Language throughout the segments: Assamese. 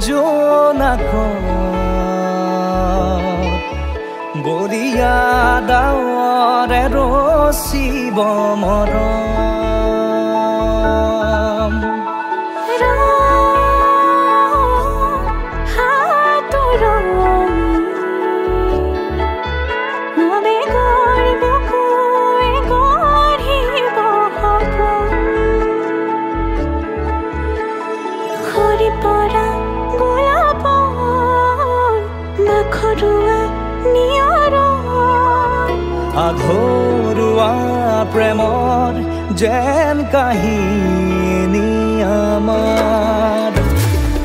জোনাক বৰিয়া ডাৱৰে ৰচিব মৰম আধৰুৱা প্ৰেমৰ যেন কাহিনী আমাৰ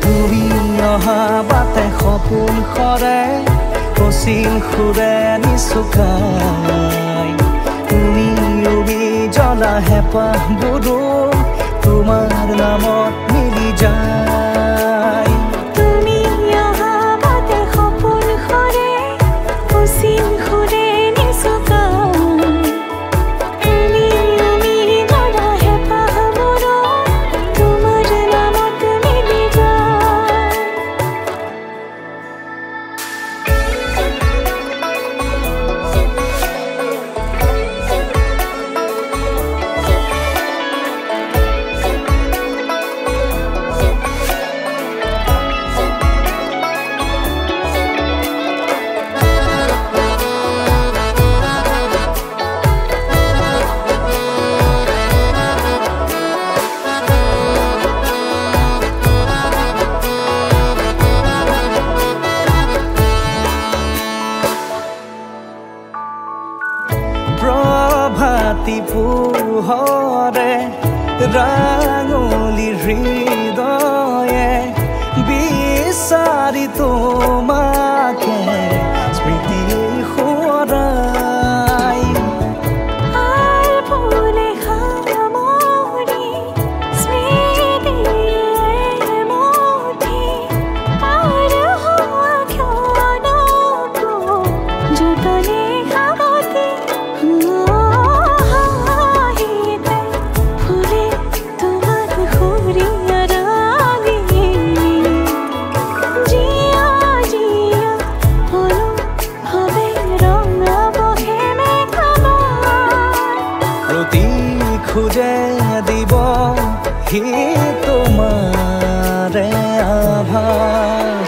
তুমি অহা বাটে সপোন সৰে অচিন সুৰে নিচুকাই তুমি উবি জ্বলা হেঁপাহবোৰো তোমাৰ নামত মিলি যায় প্ৰভাতী পোহৰে ৰাঙলী হৃদয়ে বিচাৰি তোমাকে স্মৃতি সোঁৱৰাই খুঁজে দিব হি তোমাৰে আভাস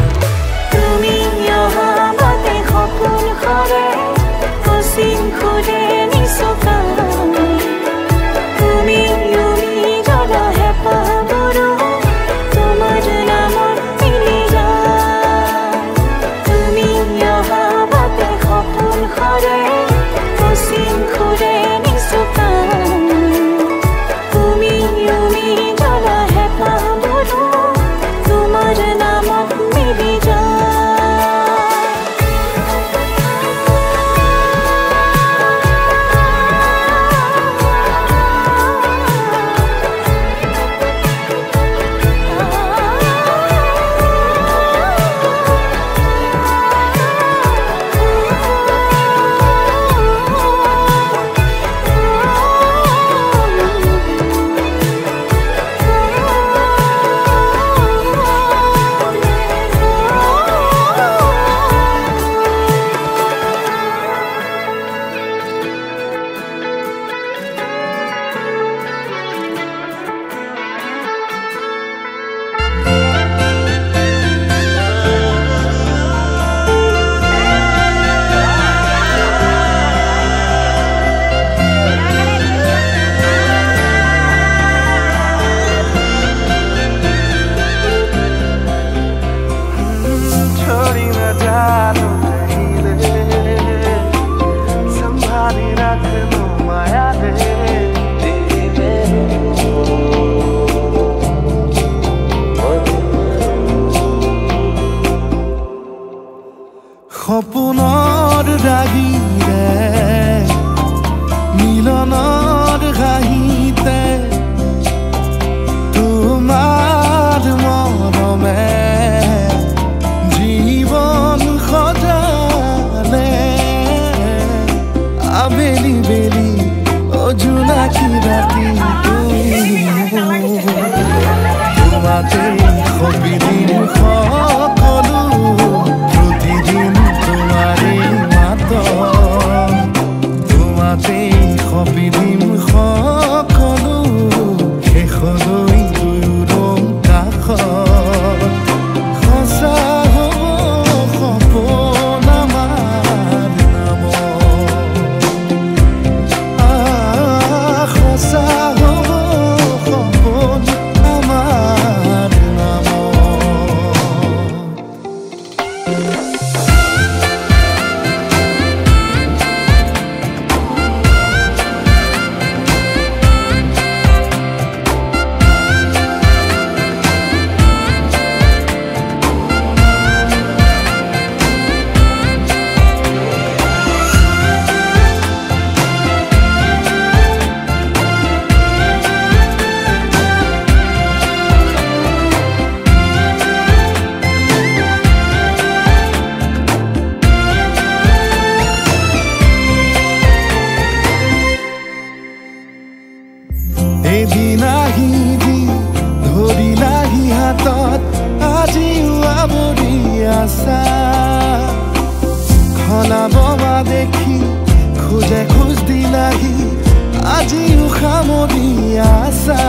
তুমি অহা বাটে সপোন সৰে অচিন সুৰে নিচুকাই তুমি উবি জ্বলা হেঁপাহবোৰো তোমাৰ নামত মিলি যায় তুমি অহা বাটে সপোন সৰে অচিন সুৰে নিচুকাই সপোনৰ ৰাগিৰে মিলনৰ ঘাঁহিতে তোমাৰ মৰমে জীৱন সজালে আবেলি বেলি অজোনাকি ৰাতি তোমাতেই সবিদিন আছা খনা বমা দেখি খোজে খোজ দিলাহি আজিও সামৰি আছা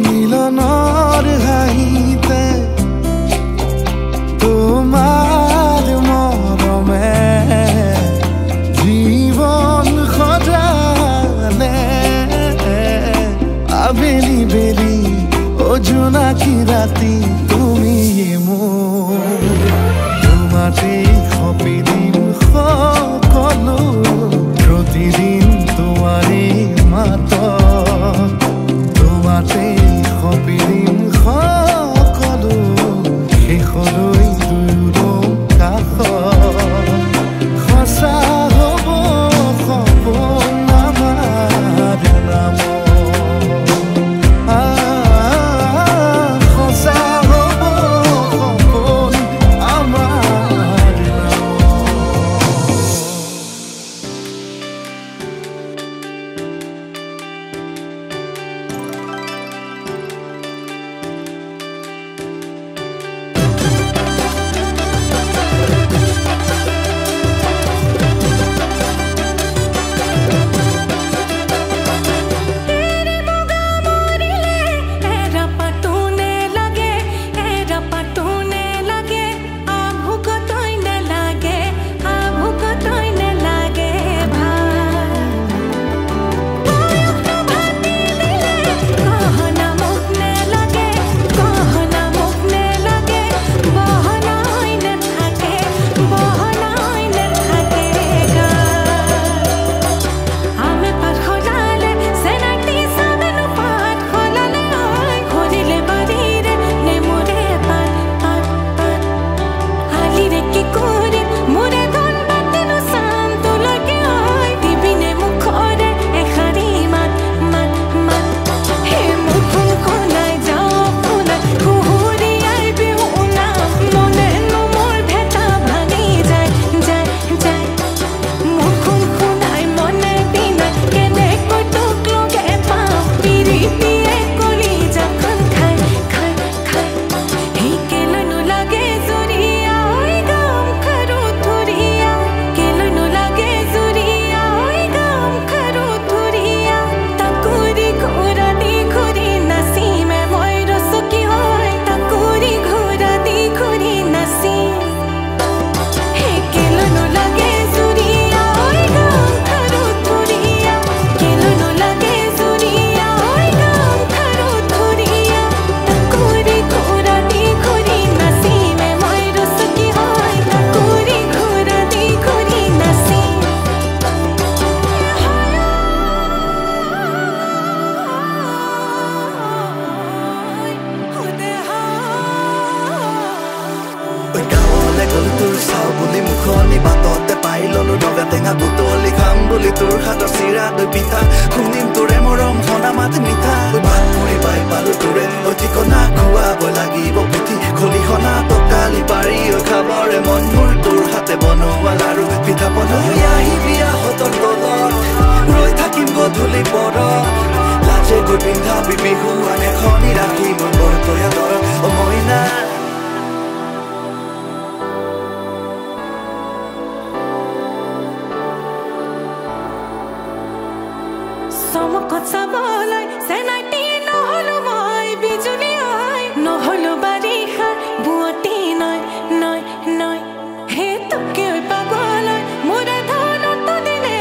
মিলনৰ হাঁহিতে তোমাৰ মৰমে জীৱন সজালে আবেলি বেলি জোনাকী ৰাতি তুমি মোৰ তোমাতে সপি দিম সকলো প্ৰতিদিন তোমাৰে মাত তোমাতে সপি দিম সকলো শেষলৈ দুয়ো কাষ সঁচা হ'ব সপোন আমাৰ নাম সঁচা হ'ব সপোন আমাৰ নাম তোৰ চাও বুলি মুখনি বাটতে পাই ললো ডগা টেঙা বুটলি খাম বুলি তোৰ হাতৰ চিৰা দৈ পিঠা শুনিম তোৰে মৰম সনা মাত মিঠা ভাত মুড়ি পাই পালো তোৰে ঠিকনা খুৱাব লাগিব পুঠি খলিহনা টকালি পাৰি খাবৰে মন মোৰ তোৰ হাতে বনোৱা লাৰু পিঠা পনা আহিবি আহঁতৰ তলত ৰৈ থাকিম গধূলি পৰত লাজে গৈ পিন্ধাবি বিহু আনে খনি ৰাখি মোৰ বৰ তয়া দৰ মইনা চমকত চাবলৈ চেনাইটি নহলো মই বিজুলী হয় নহলো বাৰিষা বুৱতী নয় নয় নয় হে তোকে পাবলৈ মোৰে ধনত দিনে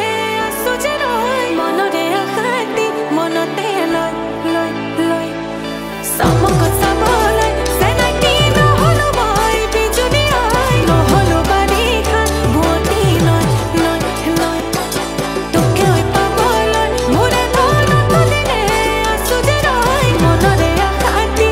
আছো যে ৰৈ মনৰে আশাতি মনতে লয় লয় লয় চমকত চাবলৈ চেনাইটি নহলো মই বিজুলী হয় নহলো বাৰিষা বুৱতী নয় নয় নয় তোকে পাবলৈ মোৰে মনৰে আখাতি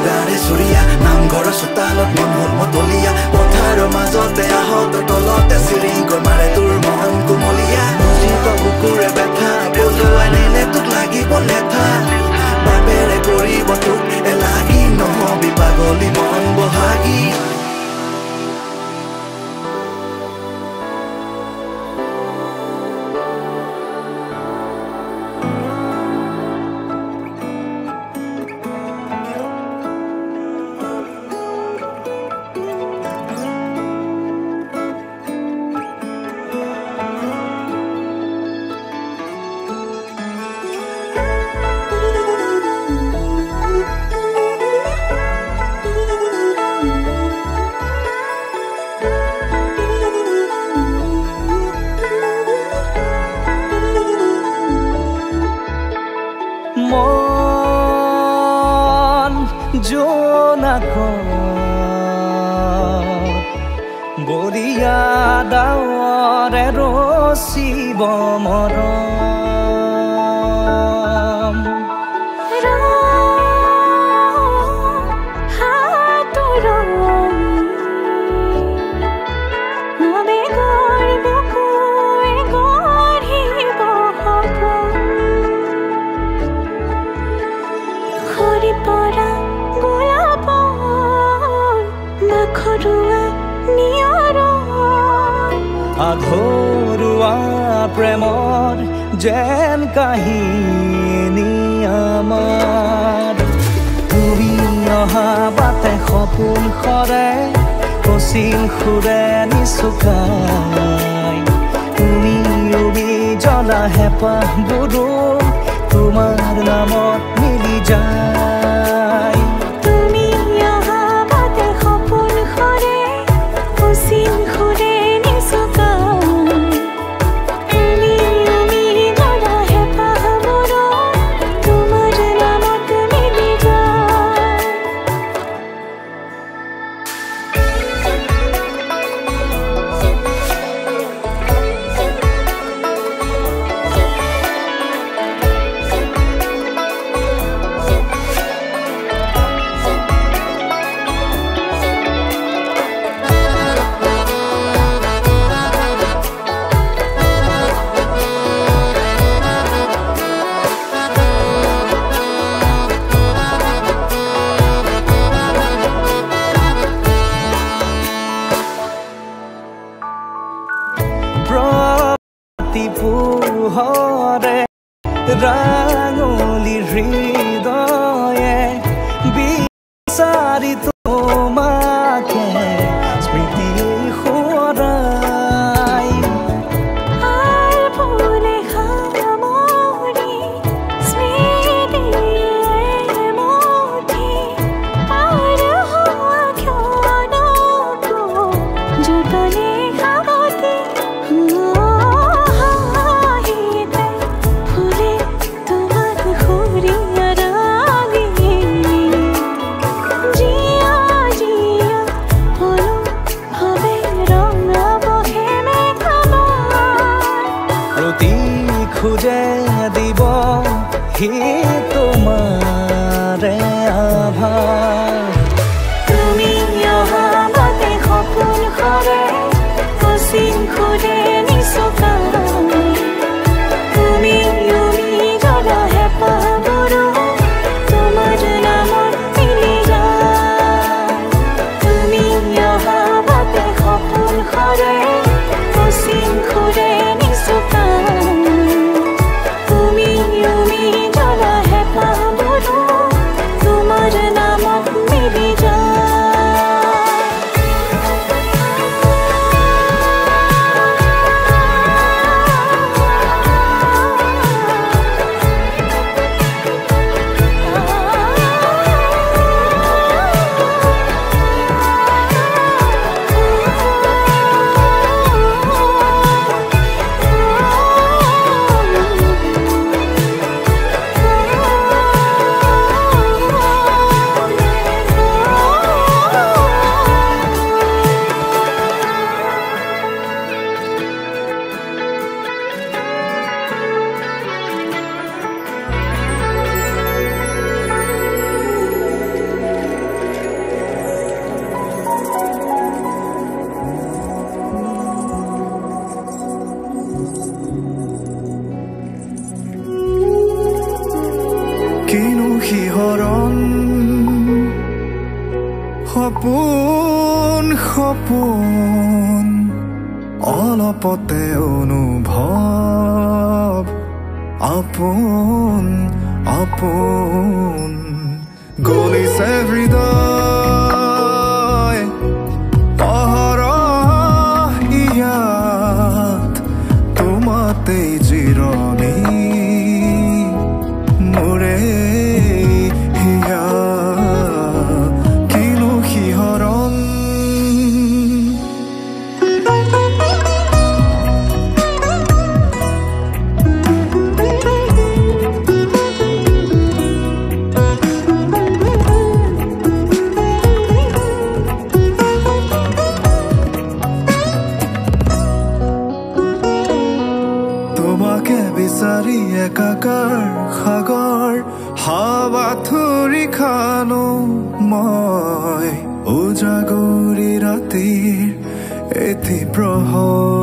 মুগাৰে চুৰিয়া নামঘৰৰ চোতালত মন হ'ল মতলীয়া পথাৰৰ মাজতে আহতৰ তলতে চিৰিংকৈ মাৰে তোৰ মন কুমলীয়া বুজিত বুকুৰে ব্যথা বজুৱাই নিলে তোক লাগিব লেঠা বাপেৰে কৰিব তোক এলাগি নহবি পাগলী মন বহাগী বলিয়া ডাৱৰে ৰচিব মৰম আধৰুৱা প্ৰেমৰ যেন কাহিনী আমাৰ তুমি অহা বাটে সপোন সৰে কচিল সুৰে নিচুকাই তুমি উবি জ্বলা হেঁপাহবোৰো তোমাৰ নামত মিলি যায় পোহৰে ৰাঙলী হৃদয়ে বিচাৰি তোমাকে স্মৃতি সোঁৱৰাই খুঁজে দিব হি তোমাৰে আভাৰ তুমি অহা বাটে সপোন সৰে কচিল সুৰে নিচুকাই তুমি উৰি জ্বলা হেঁপাহবোৰো তোমাৰ নামত মিলি যায় তুমি অহা বাটে সপোন সৰে কচিল সুৰে নিচুকাই শিহৰণ সপোন সপোন অলপতে অনুভৱ আপোন আপোন গলিছে হৃদয় পহৰ ইয়াত তোমাতেই জিৰণি মোৰে হিয়া কিনো শিহৰণ তোমাকে বিচাৰি একাকাৰ সাগৰ হাবাথুৰি খানো মই উজাগৰি ৰাতিৰ এটি প্ৰহৰ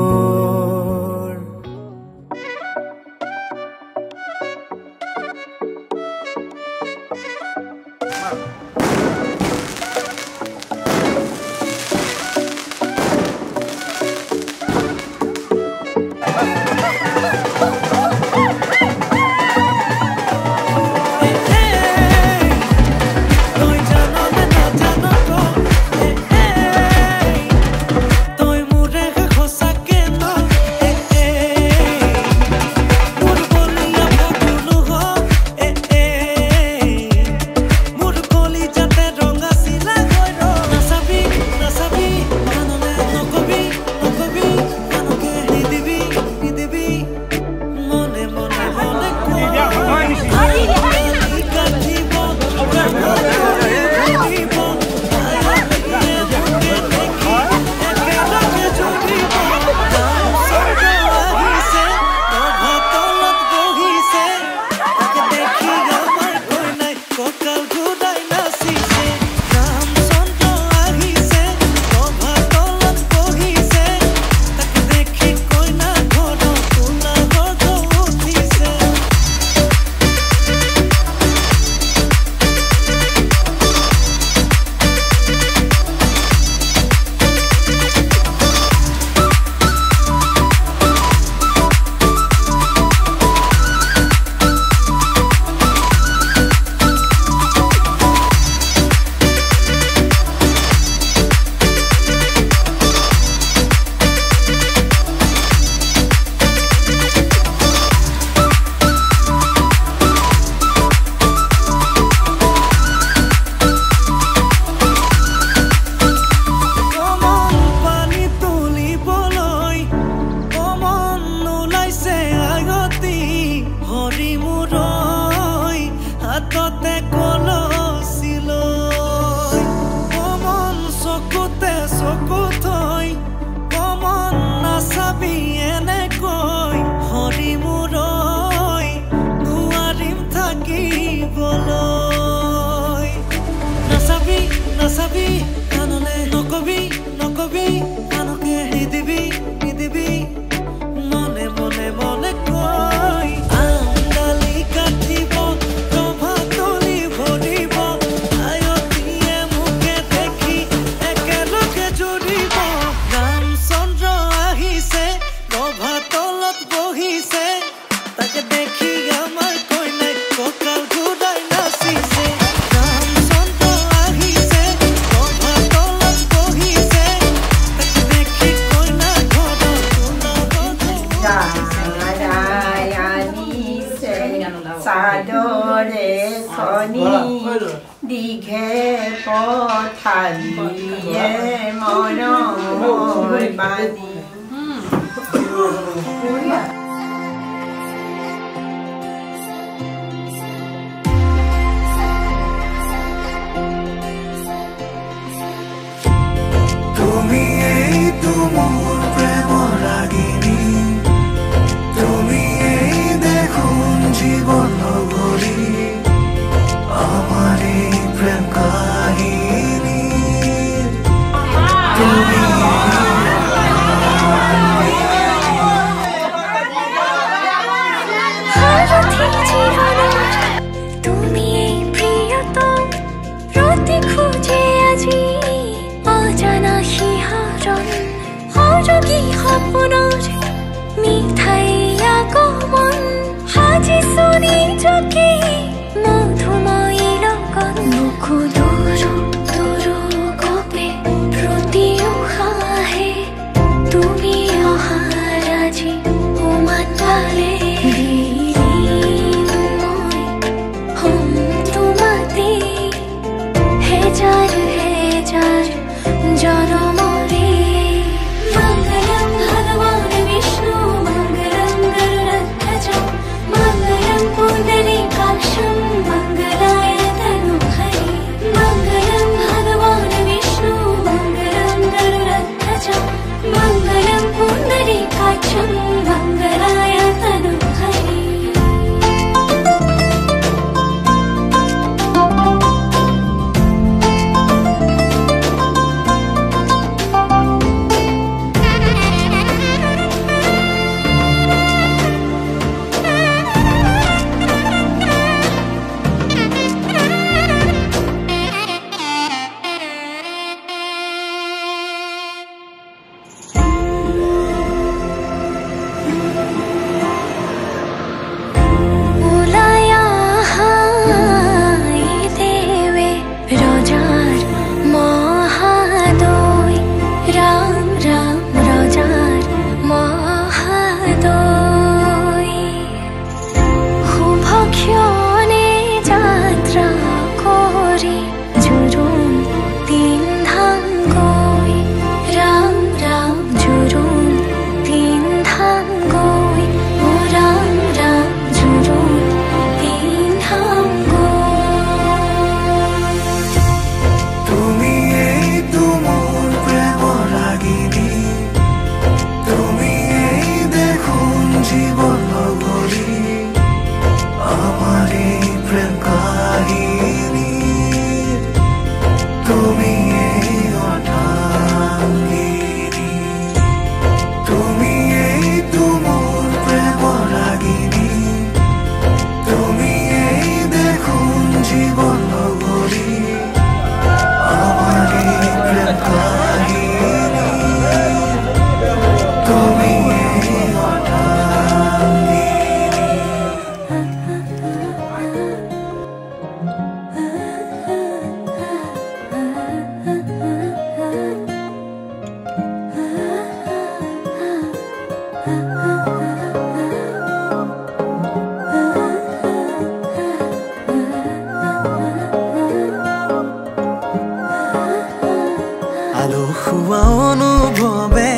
আলসুৱা অনুভৱে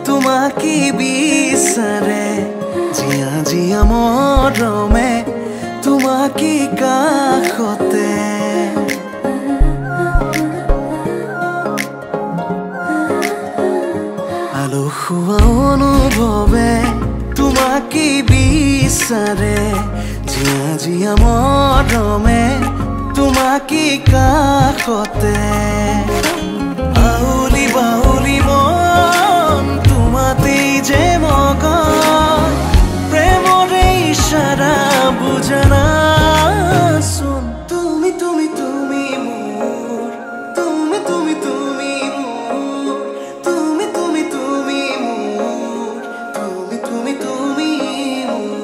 তোমাকে বিচাৰে জিয়া জিয়া মৰমে তোমাকে কাষতে আলসুৱা অনুভৱে তোমাকে বিচাৰে জিয়া জিয়া মৰমে তোমাকে কাষতে আউলি বাউলি মন তোমাতেই যে মগন প্ৰেমৰে ইশাৰা বুজানাচোন তুমি তুমি তুমি মোৰ তুমি তুমি তুমি মোৰ তুমি তুমি তুমি মোৰ তুমি তুমি তুমি মোৰ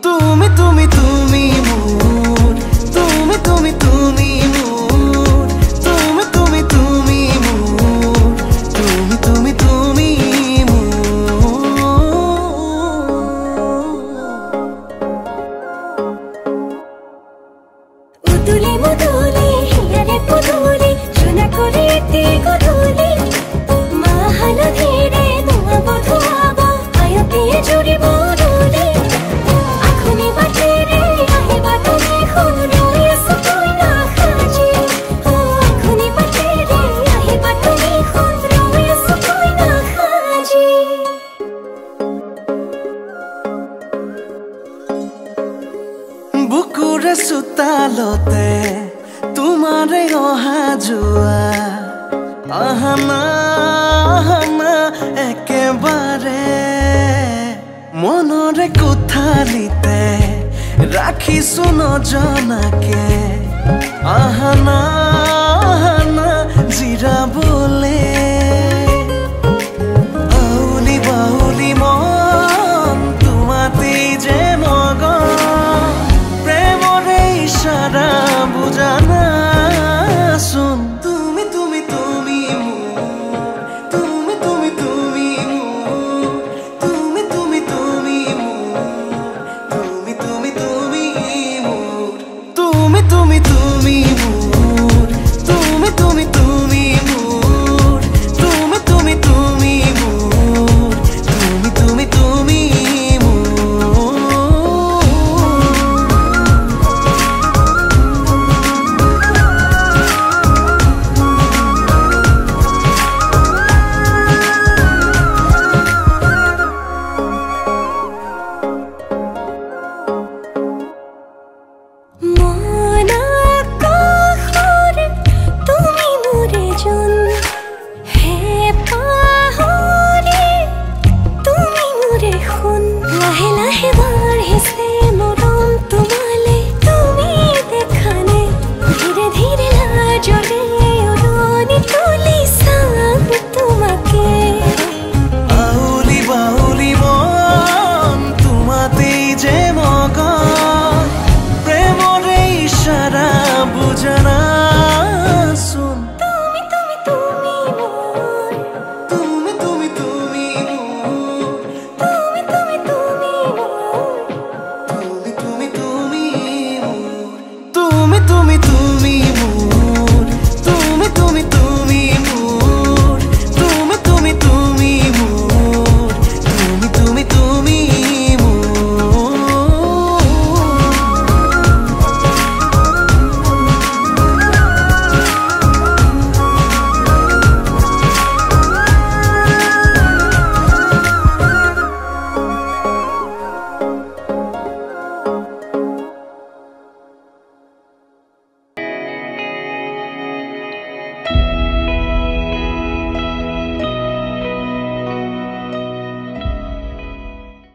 তুমি তুমি তুমি মোৰ তুমি তুমি তুমি মোৰ তুমি তুমি তুমি মোৰ তুমি তুমি তুমি মুদুলি মুদুলি হিয়ারে পুদুলি সোনা করে তে গধুলি মা হালধিরে নোয়া বধুয়াব আয়তে জুড়ি বদুলি আখনি বাটে রে আহিবা তুমি খুন রয়েছ তুই না খাজি আখনি বাটে রে আহিবা তুমি খুন রয়েছ তুই না খাজি বুকুৰে চোতালতে তোমাৰে অহা যোৱা আহানা আহানা একেবাৰে মনৰে কোঠালিতে ৰাখিছো নজনাকে আহানা